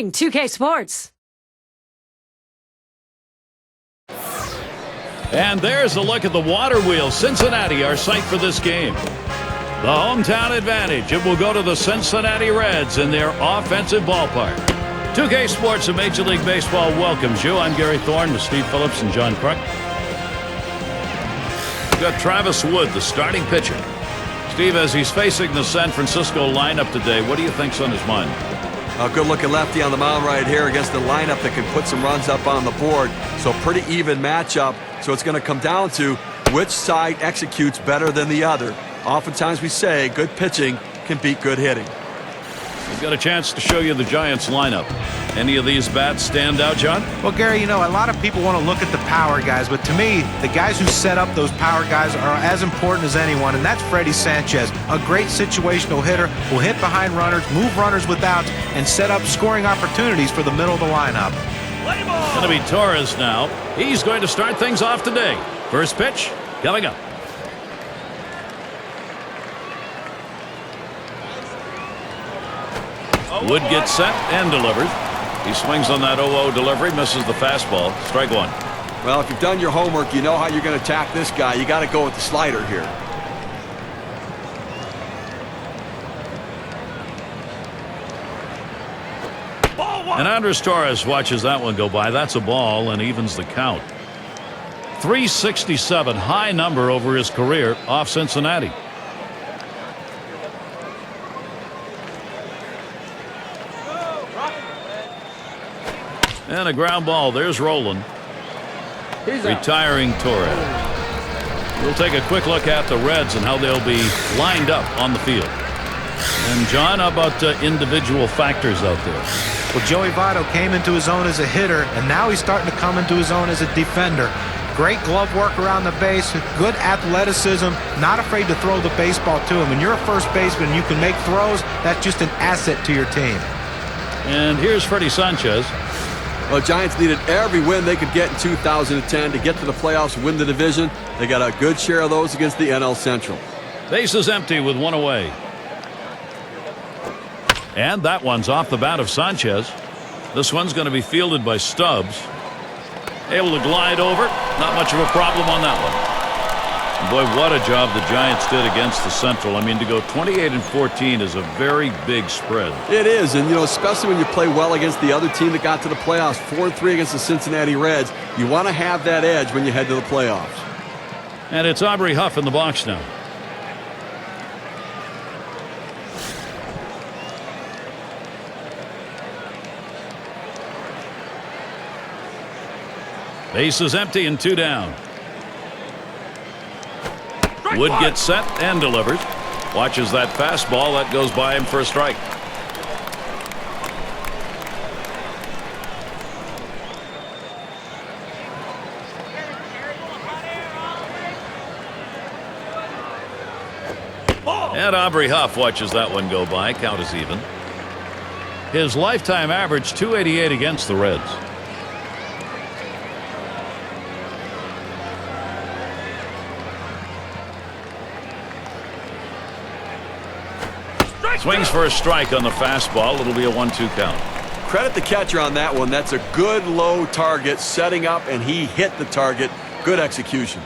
Presenting 2K Sports. And there's a look at the water wheel. Cincinnati, our site for this game. The hometown advantage. It will go to the Cincinnati Reds in their offensive ballpark. 2K Sports and Major League Baseball welcomes you. I'm Gary Thorne with Steve Phillips and John Kruk. We've got Travis Wood, the starting pitcher. Steve, as he's facing the San Francisco lineup today, what do you think's on his mind? A good-looking lefty on the mound right here against the lineup that can put some runs up on the board. So pretty even matchup. So it's going to come down to which side executes better than the other. Oftentimes we say good pitching can beat good hitting. We've got a chance to show you the Giants lineup. Any of these bats stand out, John? Well, Gary, you know, a lot of people want to look at the power guys, but to me, the guys who set up those power guys are as important as anyone, and that's Freddie Sanchez. A great situational hitter, will hit behind runners, move runners with outs, and set up scoring opportunities for the middle of the lineup. It's going to be Torres now. He's going to start things off today. First pitch coming up. Wood gets set and delivers. He swings on that 0-0 delivery, misses the fastball. Strike one. Well, if you've done your homework, you know how you're going to attack this guy. You got to go with the slider here. And Andres Torres watches that one go by. That's a ball and evens the count. 367, high number over his career off Cincinnati. And a ground ball. There's Roland. Retiring Torres. We'll take a quick look at the Reds and how they'll be lined up on the field. And John, how about individual factors out there? Well, Joey Votto came into his own as a hitter, and now he's starting to come into his own as a defender. Great glove work around the base, good athleticism, not afraid to throw the baseball to him. When you're a first baseman, you can make throws. That's just an asset to your team. And here's Freddie Sanchez. Well, Giants needed every win they could get in 2010 to get to the playoffs and win the division. They got a good share of those against the NL Central. Base is empty with one away. And that one's off the bat of Sanchez. This one's going to be fielded by Stubbs. Able to glide over. Not much of a problem on that one. Boy, what a job the Giants did against the Central. I mean, to go 28-14 is a very big spread. It is, and, you know, especially when you play well against the other team that got to the playoffs, 4-3 against the Cincinnati Reds. You want to have that edge when you head to the playoffs. And it's Aubrey Huff in the box now. Base is empty and two down. Wood gets set and delivers. Watches that fastball. That goes by him for a strike. And Aubrey Huff watches that one go by. Count is even. His lifetime average, 288 against the Reds. Swings for a strike on the fastball. It'll be a 1-2 count. Credit the catcher on that one. That's a good low target setting up, and he hit the target. Good execution.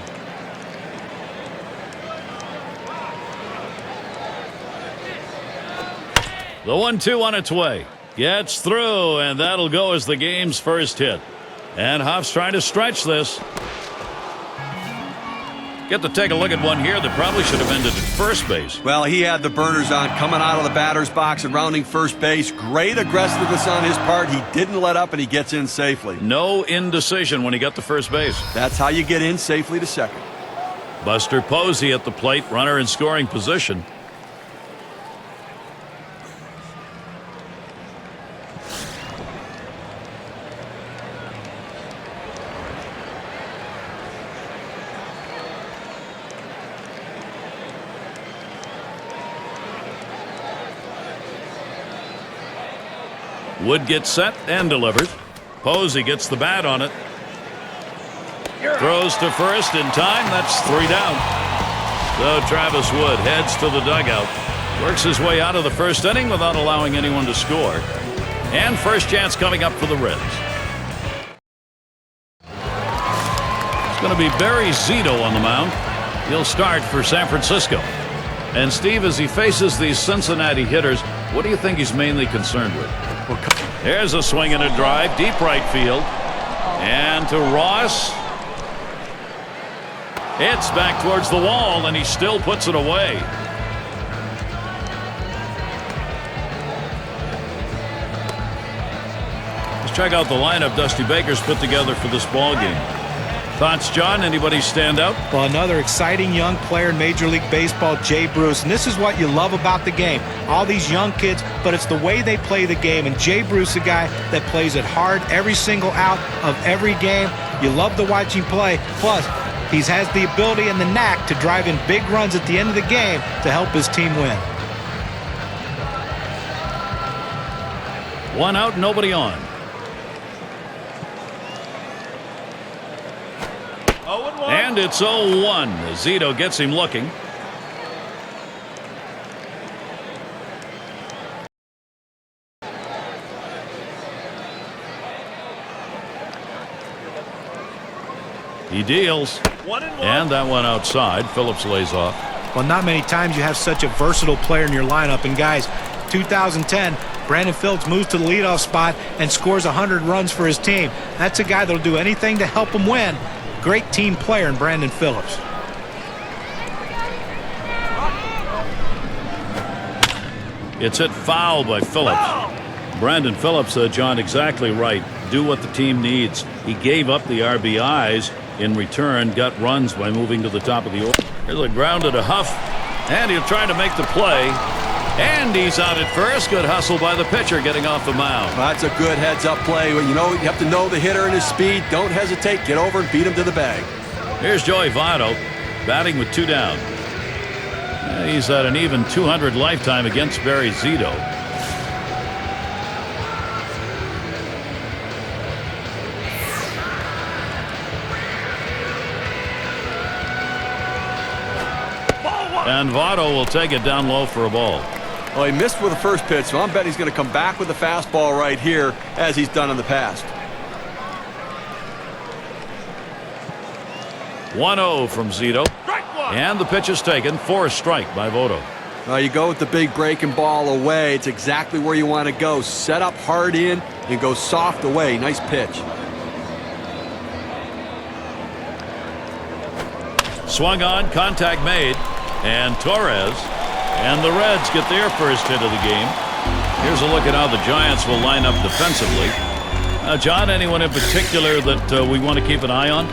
The 1-2 on its way. Gets through, and that'll go as the game's first hit. And Huff's trying to stretch this. Get to take a look at one here that probably should have ended at first base. Well, he had the burners on coming out of the batter's box and rounding first base. Great aggressiveness on his part. He didn't let up, and he gets in safely. No indecision when he got to first base. That's how you get in safely to second. Buster Posey at the plate, runner in scoring position. Wood gets set and delivers. Posey gets the bat on it. Throws to first in time. That's 3 down. So Travis Wood heads to the dugout. Works his way out of the first inning without allowing anyone to score. And first chance coming up for the Reds. It's going to be Barry Zito on the mound. He'll start for San Francisco. And Steve, as he faces these Cincinnati hitters, what do you think he's mainly concerned with? There's a swing and a drive, deep right field. And to Ross. It's back towards the wall, and he still puts it away. Let's check out the lineup Dusty Baker's put together for this ball game. Thoughts, John? Anybody stand out? Well, another exciting young player in Major League Baseball, Jay Bruce. And this is what you love about the game. All these young kids, but it's the way they play the game. And Jay Bruce, a guy that plays it hard every single out of every game. You love to watch him play. Plus, he has the ability and the knack to drive in big runs at the end of the game to help his team win. One out, nobody on. And it's 0-1 as Zito gets him looking. He deals. And that one outside. Phillips lays off. Well, not many times you have such a versatile player in your lineup. And guys, 2010, Brandon Phillips moves to the leadoff spot and scores 100 runs for his team. That's a guy that'll do anything to help him win. Great team player in Brandon Phillips. It's hit foul by Phillips. Brandon Phillips, John, exactly right. Do what the team needs. He gave up the RBIs. In return, got runs by moving to the top of the order. Here's a ground to Huff, and he'll try to make the play. And he's out at first. Good hustle by the pitcher getting off the mound. Well, that's a good heads-up play. You know, you have to know the hitter and his speed. Don't hesitate. Get over and beat him to the bag. Here's Joey Votto batting with 2 down. He's at an even 200 lifetime against Barry Zito. And Votto will take it down low for a ball. Well, he missed with the first pitch, so I'm betting he's going to come back with the fastball right here, as he's done in the past. 1-0 from Zito. And the pitch is taken for a strike by Votto. You go with the big breaking ball away. It's exactly where you want to go. Set up hard in and go soft away. Nice pitch. Swung on, contact made. And Torres. And the Reds get their first hit of the game. Here's a look at how the Giants will line up defensively. John, anyone in particular that we want to keep an eye on?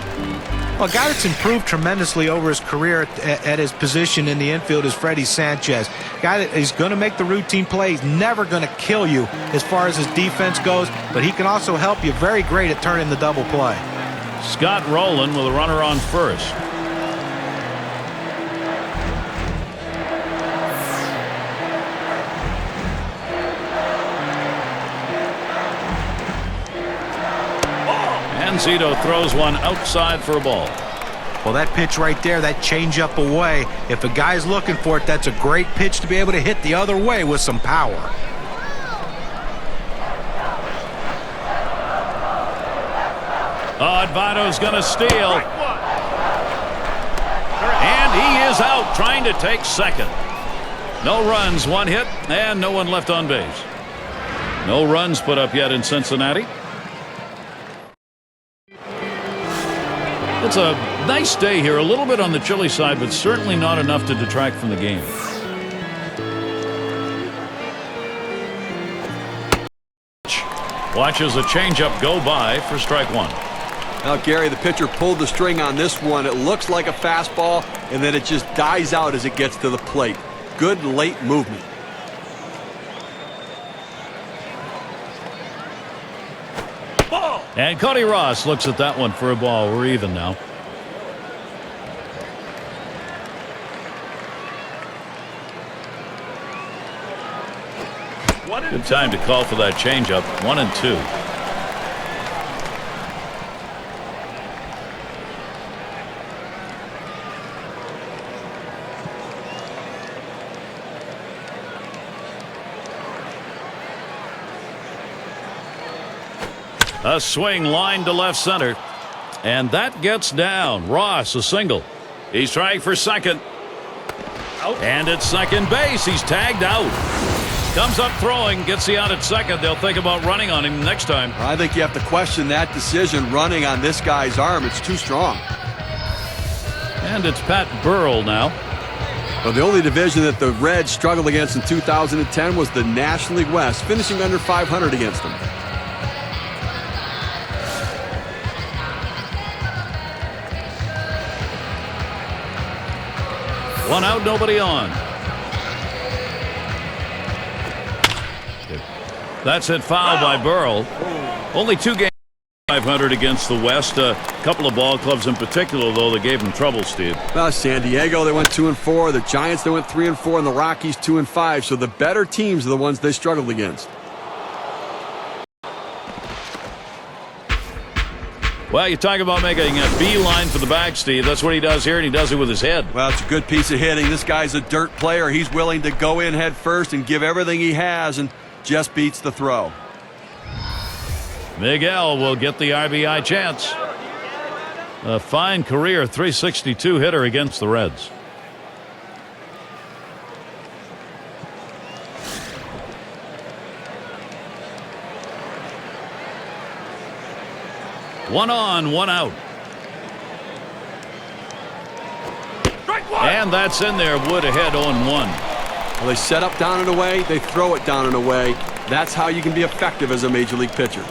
Well, a guy that's improved tremendously over his career at his position in the infield is Freddie Sanchez. A guy that is going to make the routine plays, never going to kill you as far as his defense goes, but he can also help you. Very great at turning the double play. Scott Rowland with a runner on first. Zito throws one outside for a ball. Well, that pitch right there, that changeup away, if a guy's looking for it, that's a great pitch to be able to hit the other way with some power. Votto's going to steal. And he is out trying to take second. No runs, 1 hit, and no one left on base. No runs put up yet in Cincinnati. It's a nice day here, a little bit on the chilly side, but certainly not enough to detract from the game. Watches a changeup go by for strike 1. Now, Gary, the pitcher pulled the string on this one. It looks like a fastball, and then it just dies out as it gets to the plate. Good late movement. And Cody Ross looks at that one for a ball. We're even now. Good time to call for that changeup. 1-2. A swing line to left center. And that gets down. Ross, a single. He's trying for second. Out. And at second base, he's tagged out. Comes up throwing, gets the out at second. They'll think about running on him next time. I think you have to question that decision, running on this guy's arm. It's too strong. And it's Pat Burrell now. Well, the only division that the Reds struggled against in 2010 was the National League West, finishing under 500 against them. One out, nobody on. That's hit foul by Burrell. Only 2 games 500 against the West. A couple of ball clubs in particular, though, that gave him trouble, Steve. Well, San Diego, they went 2-4. The Giants, they went 3-4, and the Rockies 2-5. So the better teams are the ones they struggled against. Well, you talk about making a beeline for the bag, Steve. That's what he does here, and he does it with his head. Well, it's a good piece of hitting. This guy's a dirt player. He's willing to go in head first and give everything he has, and just beats the throw. Miguel will get the RBI chance. A fine career .362 hitter against the Reds. One on, one out. And that's in there. Wood ahead 0-1. Well, they set up down and away. They throw it down and away. That's how you can be effective as a major league pitcher.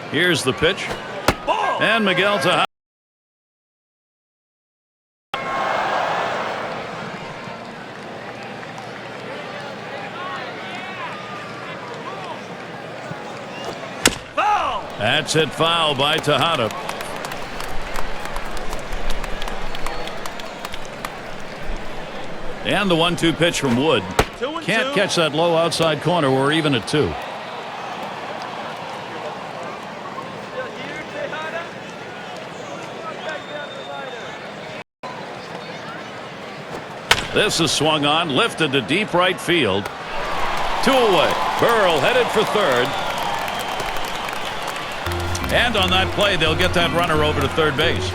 Here's the pitch. And Miguel to That's hit foul by Tejada. And the 1-2 pitch from Wood. Can't catch that low outside corner. We're even at 2. This is swung on, lifted to deep right field. 2 away. Burrell headed for third. And on that play, they'll get that runner over to third base.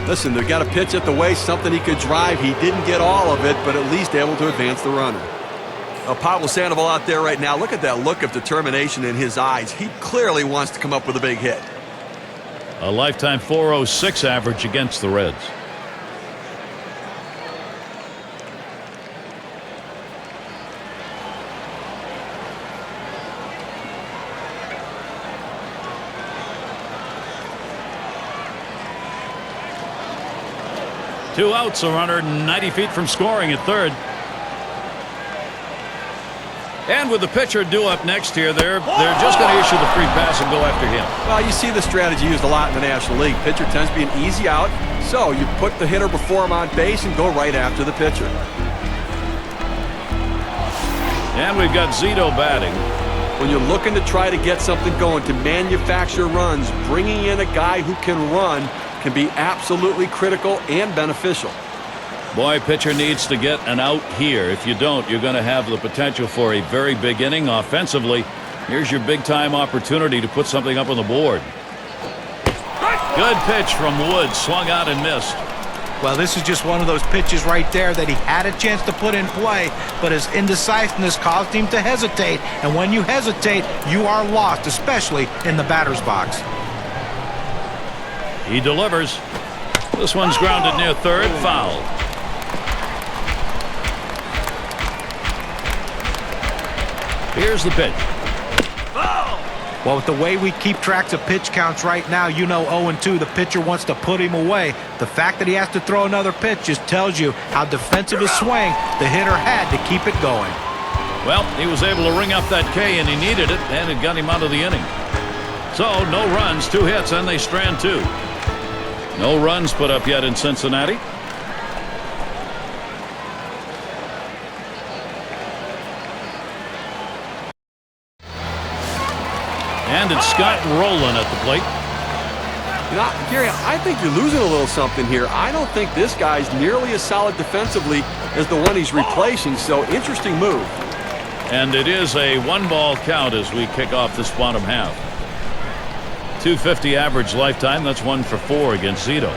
Listen, they've got a pitch at the waist, something he could drive. He didn't get all of it, but at least able to advance the runner. Pablo Sandoval out there right now. Look at that look of determination in his eyes. He clearly wants to come up with a big hit. A lifetime .406 average against the Reds. Two outs, a runner 90 feet from scoring at third. And with the pitcher due up next here, they're just going to issue the free pass and go after him. Well, you see the strategy used a lot in the National League. Pitcher tends to be an easy out, so you put the hitter before him on base and go right after the pitcher. And we've got Zito batting. When you're looking to try to get something going, to manufacture runs, bringing in a guy who can run can be absolutely critical and beneficial. Boy, pitcher needs to get an out here. If you don't, you're going to have the potential for a very big inning offensively. Here's your big-time opportunity to put something up on the board. Good pitch from Wood, swung out and missed. Well, this is just one of those pitches right there that he had a chance to put in play, but his indecisiveness caused him to hesitate. And when you hesitate, you are lost, especially in the batter's box. He delivers. This one's grounded near third, foul. Here's the pitch. Well, with the way we keep tracks of pitch counts right now, you know 0-2, the pitcher wants to put him away. The fact that he has to throw another pitch just tells you how defensive his swing the hitter had to keep it going. Well, he was able to ring up that K, and he needed it, and it got him out of the inning. So, no runs, 2 hits, and they strand 2. No runs put up yet in Cincinnati. And it's Scott Rowland at the plate. Gary, I think you're losing a little something here. I don't think this guy's nearly as solid defensively as the one he's replacing, so interesting move. And it is a 1-ball count as we kick off this bottom half. 250 average lifetime. That's 1 for 4 against Zito.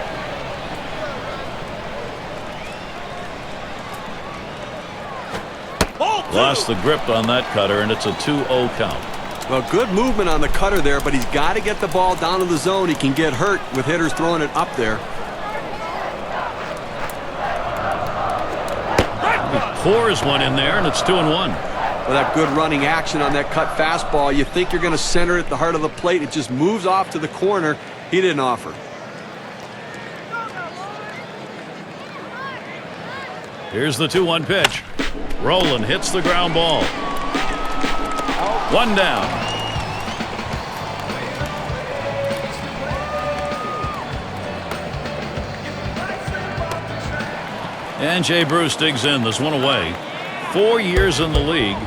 Lost the grip on that cutter, and it's a 2-0 count. Well, good movement on the cutter there, but he's got to get the ball down to the zone. He can get hurt with hitters throwing it up there. He pours one in there, and it's 2-1. Well, that good running action on that cut fastball. You think you're going to center it at the heart of the plate. It just moves off to the corner. He didn't offer. Here's the 2-1 pitch. Roland hits the ground ball. 1 down. And Jay Bruce digs in. There's one away. 4 years in the league.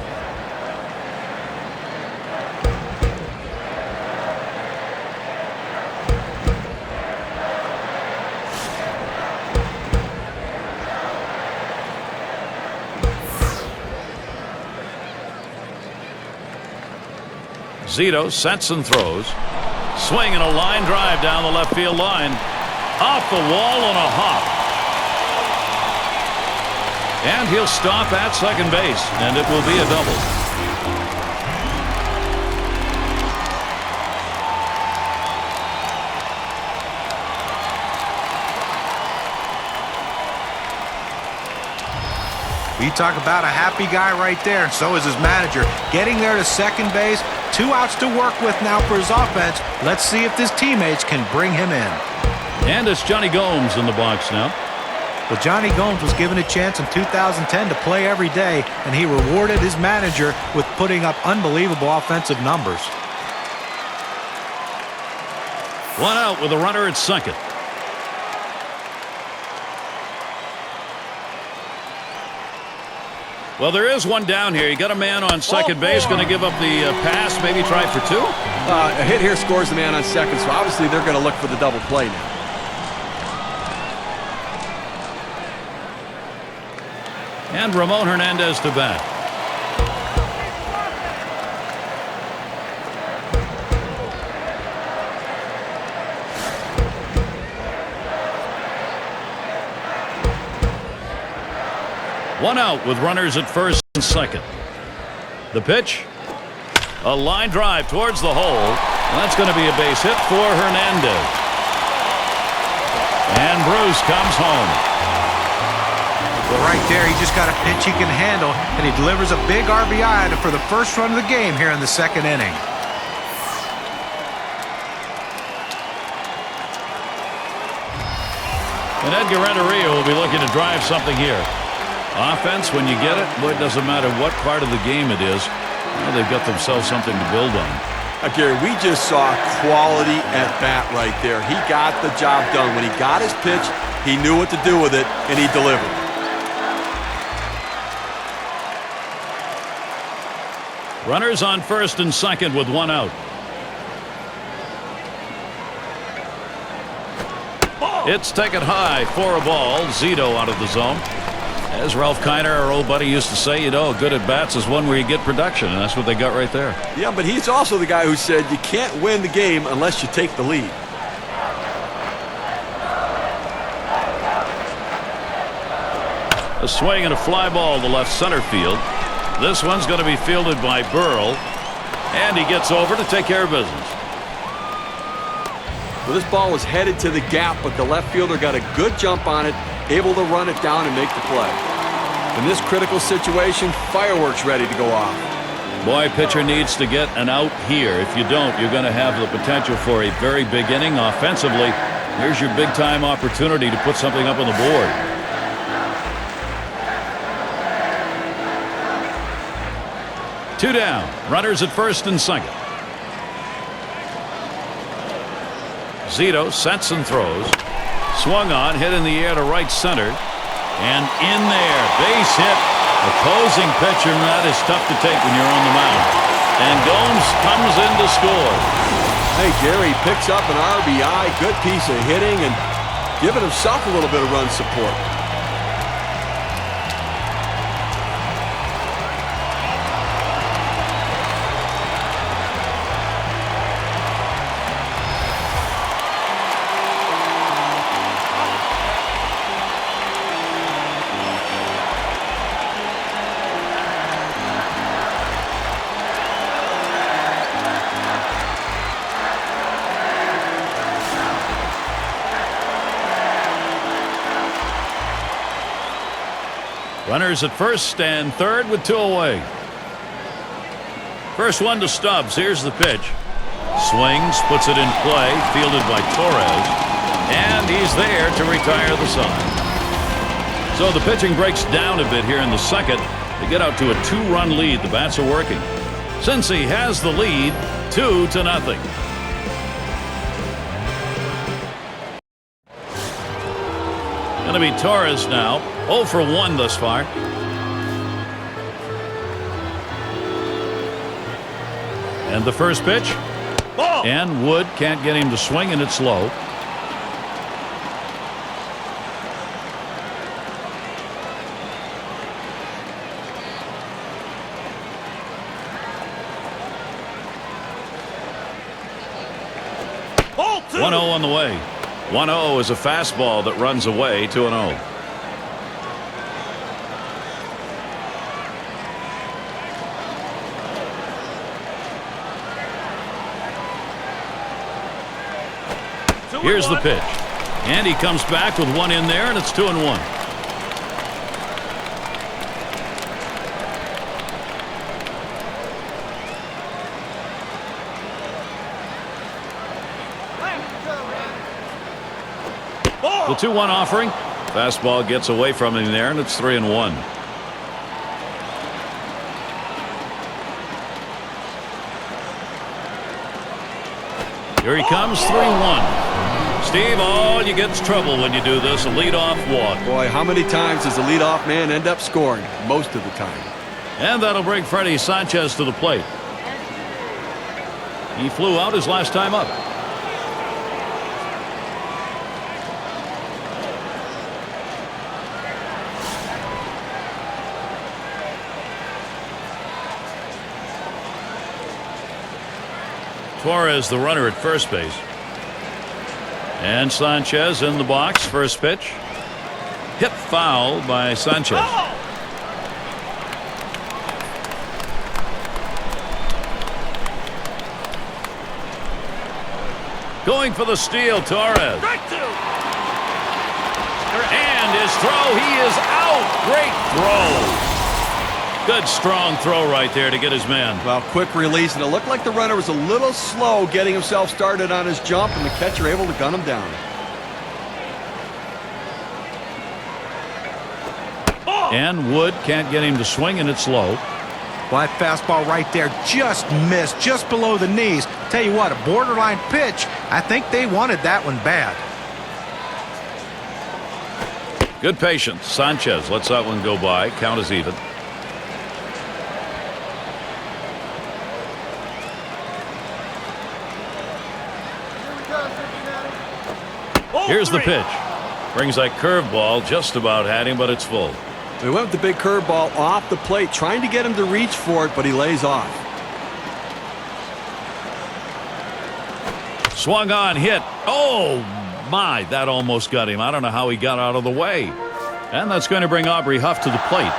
Zito sets and throws. Swing and a line drive down the left field line. Off the wall on a hop. And he'll stop at second base, and it will be a double. You talk about a happy guy right there, and so is his manager. Getting there to second base, 2 outs to work with now for his offense. Let's see if his teammates can bring him in. And it's Johnny Gomes in the box now. But Johnny Gomes was given a chance in 2010 to play every day, and he rewarded his manager with putting up unbelievable offensive numbers. 1 out with a runner at second. Well, there is one down here. You got a man on second base. Going to give up the pass, maybe try for 2. A hit here scores the man on second, so obviously they're going to look for the double play now. And Ramon Hernandez to bat. One out with runners at first and second. The pitch. A line drive towards the hole. And that's going to be a base hit for Hernandez. And Bruce comes home. Well, right there, he just got a pitch he can handle, and he delivers a big RBI for the first run of the game here in the second inning. And Edgar Renteria will be looking to drive something here. Offense, when you get it, boy, it doesn't matter what part of the game it is. Well, they've got themselves something to build on. Gary, we just saw quality at bat right there. He got the job done. When he got his pitch, he knew what to do with it, and he delivered. Runners on first and second with 1 out. It's taken high for a ball. Zito out of the zone. As Ralph Kiner, our old buddy, used to say, you know, good at bats is one where you get production, and that's what they got right there. Yeah, but he's also the guy who said you can't win the game unless you take the lead. A swing and a fly ball to left center field. This one's going to be fielded by Burrell, and he gets over to take care of business. Well, this ball was headed to the gap, but the left fielder got a good jump on it, able to run it down and make the play. In this critical situation, fireworks ready to go off. Boy, pitcher needs to get an out here. If you don't, you're going to have the potential for a very big inning offensively. Here's your big-time opportunity to put something up on the board. 2 down. Runners at first and second. Zito sets and throws. Swung on, hit in the air to right center. And in there, base hit. Opposing pitcher, and that is tough to take when you're on the mound. And Gomes comes in to score. Hey, Gary picks up an RBI. Good piece of hitting and giving himself a little bit of run support. Runners at first and third with 2 away. First one to Stubbs. Here's the pitch. Swings, puts it in play, fielded by Torres, and he's there to retire the side. So the pitching breaks down a bit here in the second. They get out to a 2-run lead. The bats are working. Cincy has the lead, 2-0. Going to be Torres now. 0 for 1 thus far. And the first pitch. Ball. And Wood can't get him to swing, and it's low. Ball 2. 1-0 on the way. 1-0 is a fastball that runs away. 2-0. Here's the pitch. And he comes back with one in there, and it's 2-1. The 2-1 offering. Fastball gets away from him there, and it's 3-1. Here he comes, 3-1. Steve, all you get is trouble when you do this, a leadoff walk. Boy, how many times does the leadoff man end up scoring? Most of the time. And that'll bring Freddie Sanchez to the plate. He flew out his last time up. Torres, the runner at first base. And Sanchez in the box. First pitch. Hit foul by Sanchez. Going for the steal, Torres. And his throw, he is out. Great throw. Good strong throw right there to get his man. Well, quick release, and it looked like the runner was a little slow getting himself started on his jump, and the catcher able to gun him down. And Wood can't get him to swing, and it's low. Well, that fastball right there just missed, just below the knees. Tell you what, a borderline pitch. I think they wanted that one bad. Good patience. Sanchez lets that one go by. Count is even. Here's the pitch. Brings that curveball. Just about had him, but it's full. They went with the big curveball off the plate, trying to get him to reach for it, but he lays off. Swung on, hit. Oh, my. That almost got him. I don't know how he got out of the way. And that's going to bring Aubrey Huff to the plate.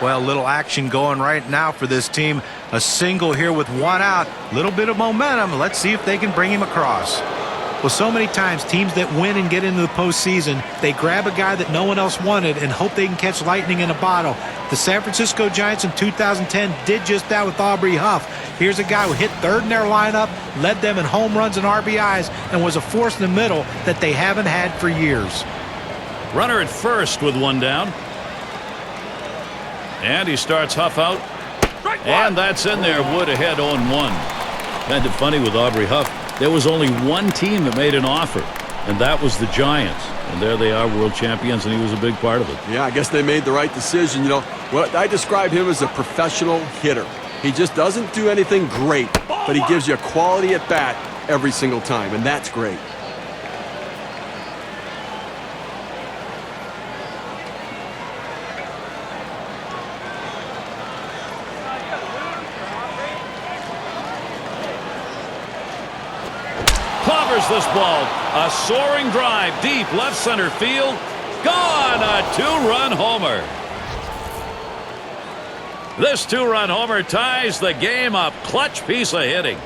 Well, little action going right now for this team. A single here with 1 out. Little bit of momentum. Let's see if they can bring him across. Well, so many times teams that win and get into the postseason, they grab a guy that no one else wanted and hope they can catch lightning in a bottle. The San Francisco Giants in 2010 did just that with Aubrey Huff. Here's a guy who hit third in their lineup, led them in home runs and RBIs, and was a force in the middle that they haven't had for years. Runner at first with 1 down. And he starts Huff out. And that's in there. Wood ahead 0-1. Kind of funny with Aubrey Huff. There was only one team that made an offer, and that was the Giants. And there they are, world champions, and he was a big part of it. Yeah, I guess they made the right decision. You know, what I describe him as a professional hitter. He just doesn't do anything great, but he gives you a quality at bat every single time, and that's great. Clobbers this ball. A soaring drive deep left center field. Gone. A two-run homer. This two-run homer ties the game up. Clutch piece of hitting.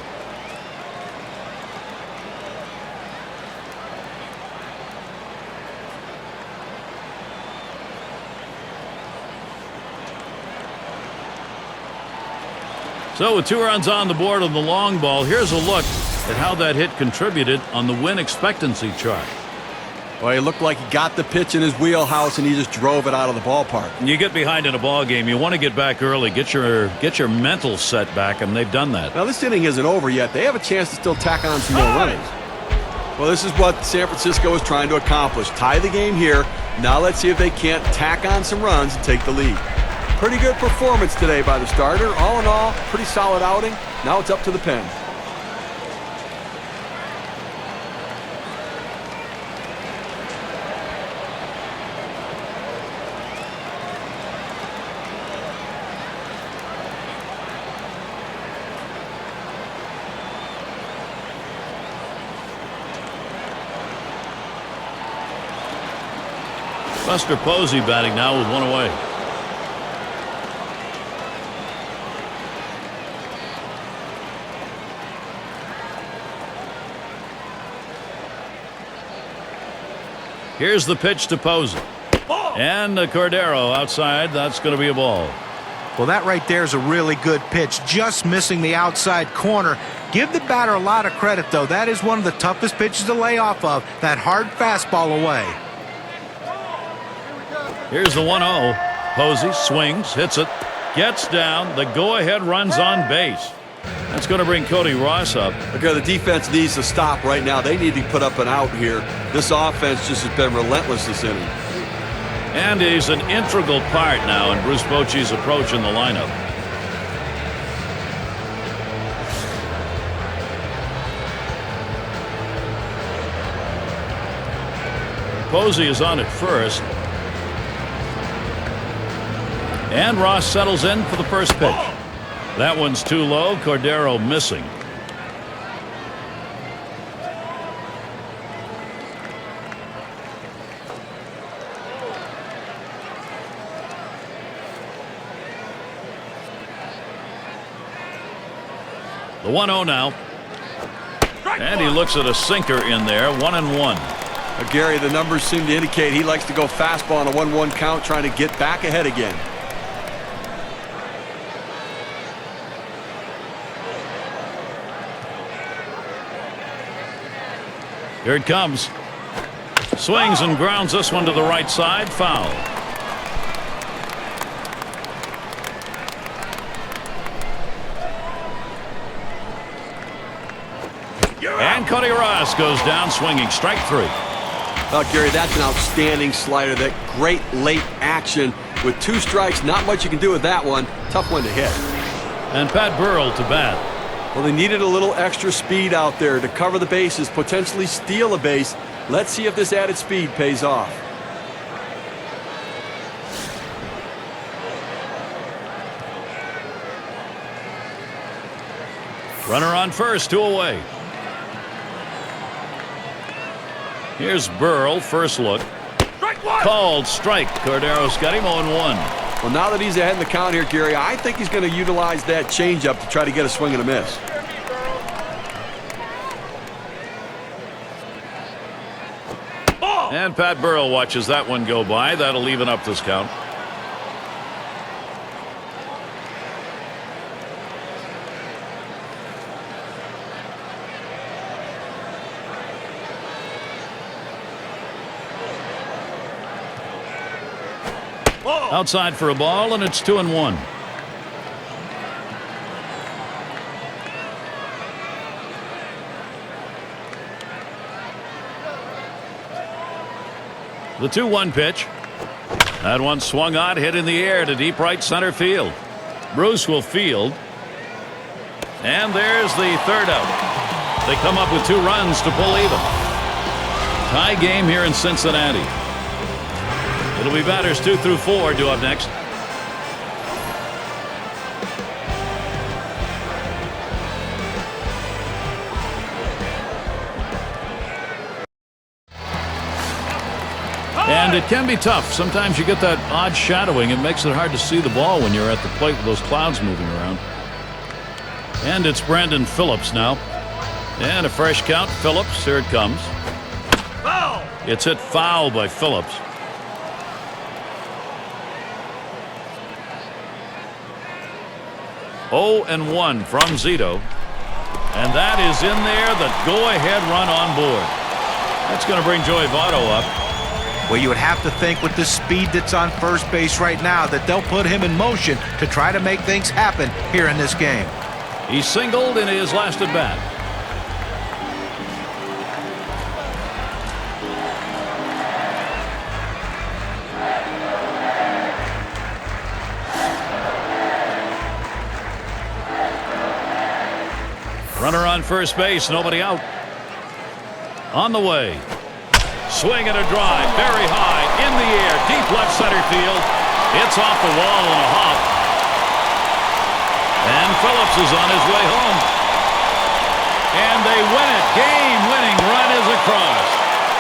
So with 2 runs on the board on the long ball, here's a look at how that hit contributed on the win expectancy chart. Well, he looked like he got the pitch in his wheelhouse and he just drove it out of the ballpark. You get behind in a ball game, you want to get back early, get your mental set back, and they've done that. Now this inning isn't over yet. They have a chance to still tack on some more runs. Well, this is what San Francisco is trying to accomplish. Tie the game here. Now let's see if they can't tack on some runs and take the lead. Pretty good performance today by the starter. All in all, pretty solid outing. Now it's up to the pen. Buster Posey batting now with 1 away. Here's the pitch to Posey. And Cordero outside. That's going to be a ball. Well, that right there is a really good pitch. Just missing the outside corner. Give the batter a lot of credit, though. That is one of the toughest pitches to lay off of. That hard fastball away. Here's the 1-0. Posey swings, hits it, gets down. The go-ahead run's on base. That's going to bring Cody Ross up. Okay, the defense needs to stop right now. They need to put up an out here. This offense just has been relentless this inning. And he's an integral part now in Bruce Bochy's approach in the lineup. Posey is on at first. And Ross settles in for the first pitch. That one's too low. Cordero missing. The 1-0 now. And he looks at a sinker in there. 1-1. Gary, the numbers seem to indicate he likes to go fastball on a 1-1 count, trying to get back ahead again. Here it comes. Swings and grounds this one to the right side. Foul. And Cody Ross goes down swinging. Strike 3. Gary, that's an outstanding slider. That great late action with 2 strikes. Not much you can do with that one. Tough one to hit. And Pat Burrell to bat. Well, they needed a little extra speed out there to cover the bases, potentially steal a base. Let's see if this added speed pays off. Runner on first, 2 away. Here's Burrell, first look. Called strike. Cordero's got him 0-1. Well, now that he's ahead in the count here, Gary, I think he's going to utilize that changeup to try to get a swing and a miss. And Pat Burrell watches that one go by. That'll even up this count. Outside for a ball, and it's 2-1. The 2-1 pitch. That one swung on, hit in the air to deep right center field. Bruce will field. And there's the third out. They come up with 2 runs to pull even. Tie game here in Cincinnati. It'll be batters 2 through 4 due up next. And it can be tough. Sometimes you get that odd shadowing. It makes it hard to see the ball when you're at the plate with those clouds moving around. And it's Brandon Phillips now. And a fresh count. Phillips, here it comes. Foul! It's hit foul by Phillips. Oh, and 1 from Zito. And that is in there, the go-ahead run on board. That's going to bring Joey Votto up. Well, you would have to think with the speed that's on first base right now that they'll put him in motion to try to make things happen here in this game. He singled in his last at bat. Runner on first base, nobody out. On the way. Swing and a drive, very high, in the air, deep left center field. It's off the wall and a hop. And Phillips is on his way home. And they win it. Game-winning run is across.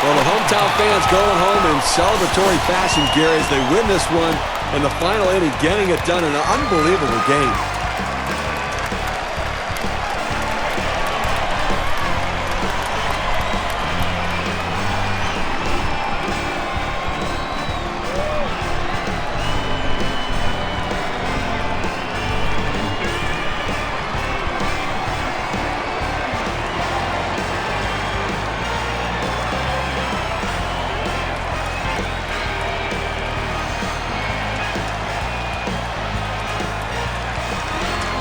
Well, the hometown fans going home in celebratory fashion, Gary, as they win this one in the final inning, getting it done in an unbelievable game.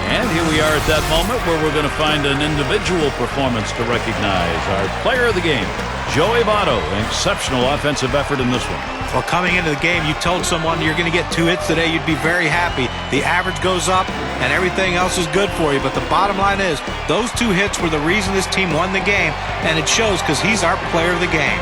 And here we are at that moment where we're going to find an individual performance to recognize. Our player of the game, Joey Votto. An exceptional offensive effort in this one. Well, coming into the game, you told someone you're going to get 2 hits today, you'd be very happy. The average goes up, and everything else is good for you. But the bottom line is, those 2 hits were the reason this team won the game, and it shows because he's our player of the game.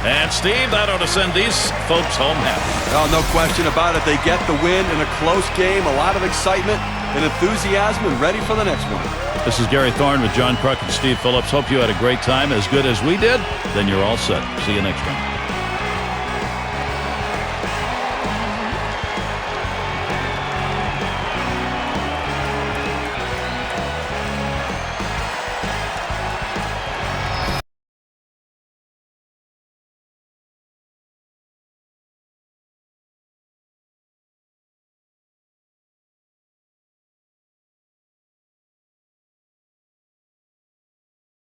And Steve, that ought to send these folks home happy. Oh, no question about it. They get the win in a close game, a lot of excitement and enthusiasm, and ready for the next one. This is Gary Thorne with John Kruk and Steve Phillips. Hope you had a great time, as good as we did. Then you're all set. See you next time.